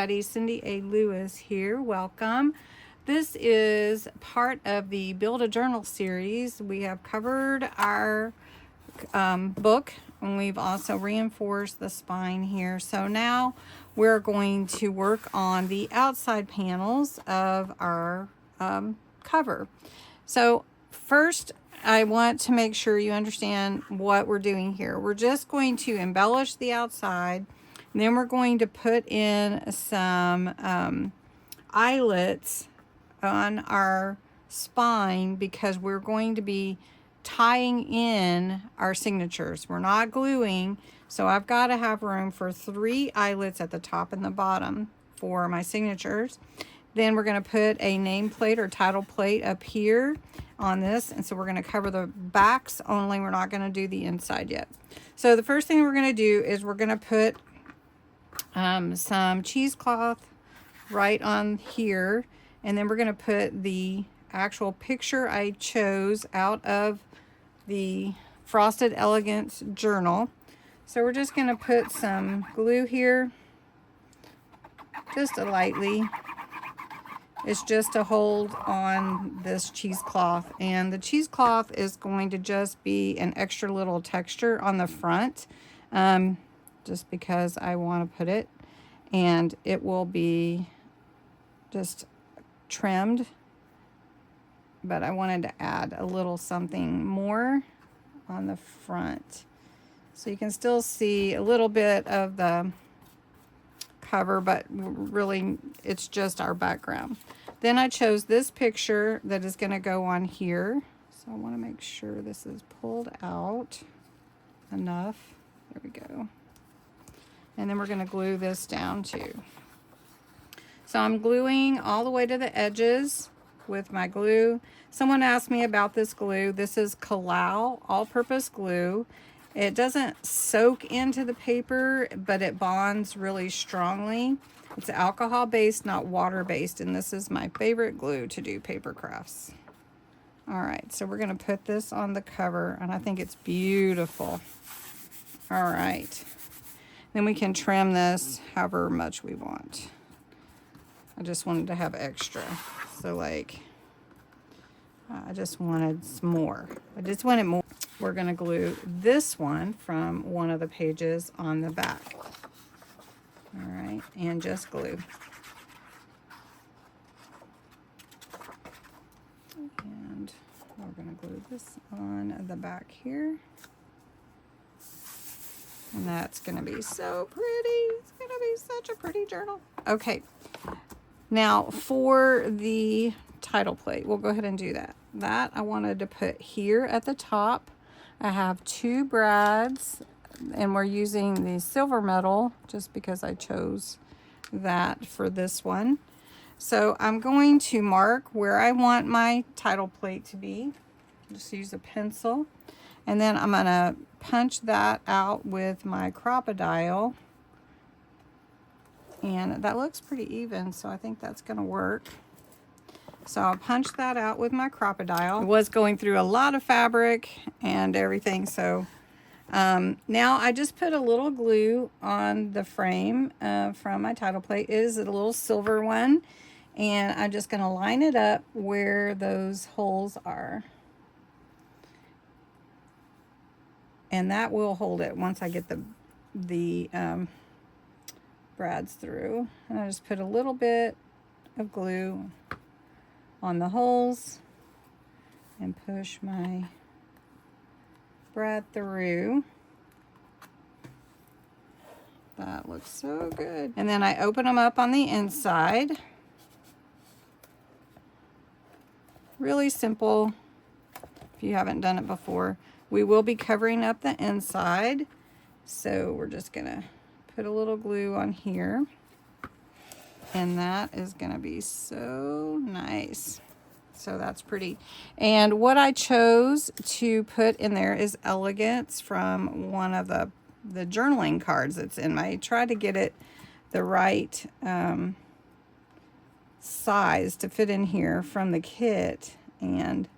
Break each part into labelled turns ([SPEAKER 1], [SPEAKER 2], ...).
[SPEAKER 1] everybody. Cindy A. Lewis here. Welcome. This is part of the Build a Journal series. We have covered our book, and we've also reinforced the spine here. So now we're going to work on the outside panels of our cover. So first, I want to make sure you understand what we're doing here. We're just going to embellish the outside, and then we're going to put in some eyelets on our spine because we're going to be tying in our signatures. We're not gluing, so I've got to have room for 3 eyelets at the top and the bottom for my signatures. Then we're going to put a nameplate or title plate up here on this, and so we're going to cover the backs only. We're not going to do the inside yet. So the first thing we're going to do is we're going to put some cheesecloth right on here, and then we're going to put the actual picture I chose out of the Frosted Elegance journal. So we're just going to put some glue here, just lightly. It's just to hold on this cheesecloth, and the cheesecloth is going to just be an extra little texture on the front, just because I want to put it, and it will be just trimmed, but I wanted to add a little something more on the front, so you can still see a little bit of the cover, but really it's just our background. Then I chose this picture that is going to go on here, so I want to make sure this is pulled out enough. There we go. And then we're going to glue this down too. So I'm gluing all the way to the edges with my glue. Someone asked me about this glue. This is Kalau all-purpose glue. It doesn't soak into the paper, but it bonds really strongly. It's alcohol-based, not water-based, and this is my favorite glue to do paper crafts. All right, so we're going to put this on the cover, and I think it's beautiful. All right. Then we can trim this however much we want. I just wanted to have extra. So, like, I just wanted some more. I just wanted more. We're going to glue this one from one of the pages on the back. All right, and just glue. And we're going to glue this on the back here. And that's going to be so pretty. It's going to be such a pretty journal. Okay, now for the title plate, we'll go ahead and do that. That I wanted to put here at the top. I have 2 brads, and we're using the silver metal just because I chose that for this one. So I'm going to mark where I want my title plate to be. Just use a pencil, and then I'm going to punch that out with my Crop-a-Dile, and that looks pretty even, so I think that's going to work. So I'll punch that out with my Crop-a-Dile. I was going through a lot of fabric and everything, so now I just put a little glue on the frame from my title plate. It is a little silver one, and I'm just going to line it up where those holes are. And that will hold it once I get the brads through. And I just put a little bit of glue on the holes and push my brad through. That looks so good. And then I open them up on the inside. Really simple if you haven't done it before. We will be covering up the inside, so we're just gonna put a little glue on here, and that is gonna be so nice. So that's pretty. And what I chose to put in there is Elegance from one of the journaling cards that's in my, I tried to get it the right size to fit in here from the kit, and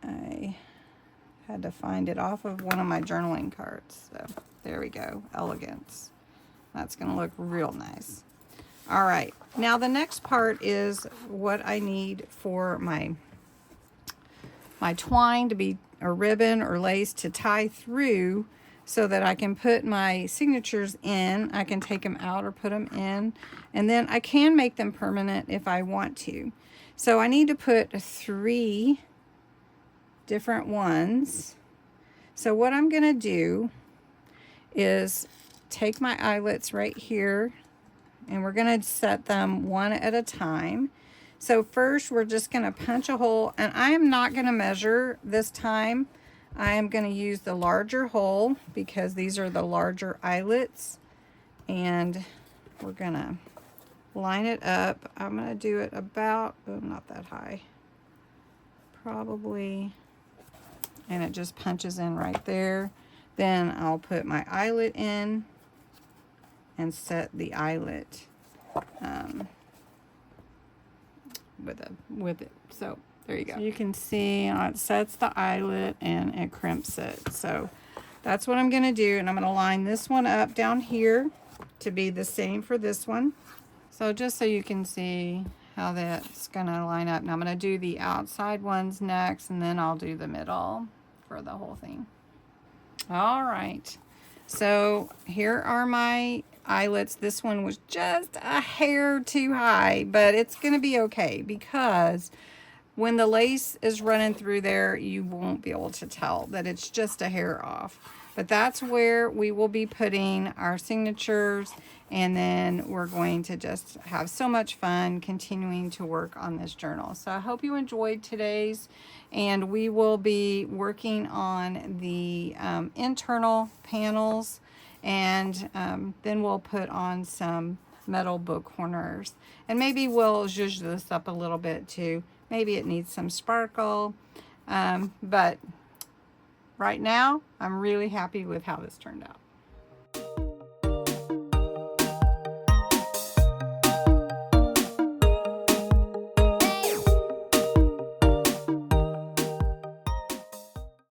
[SPEAKER 1] I had to find it off of one of my journaling cards. So there we go, Elegance. That's gonna look real nice. All right, now the next part is what I need for my twine to be, or ribbon or lace to tie through so that I can put my signatures in. I can take them out or put them in, and then I can make them permanent if I want to. So I need to put 3 different ones. So what I'm gonna do is take my eyelets right here, and we're gonna set them one at a time. So first we're just gonna punch a hole, and I am not gonna measure this time. I am gonna use the larger hole because these are the larger eyelets, and we're gonna line it up. I'm gonna do it about, oh, not that high, probably, and it just punches in right there. Then I'll put my eyelet in and set the eyelet with it. So there you go. So you can see it sets the eyelet and it crimps it. So that's what I'm going to do, and I'm going to line this one up down here to be the same for this one. So just so you can see how that's going to line up. Now I'm going to do the outside ones next, and then I'll do the middle for the whole thing. All right, so here are my eyelets. This one was just a hair too high, but it's going to be okay because when the lace is running through there, you won't be able to tell that it's just a hair off. But that's where we will be putting our signatures, and then we're going to just have so much fun continuing to work on this journal. So I hope you enjoyed today's, and we will be working on the internal panels, and then we'll put on some metal book corners, and maybe we'll zhuzh this up a little bit too. Maybe it needs some sparkle, but right now I'm really happy with how this turned out.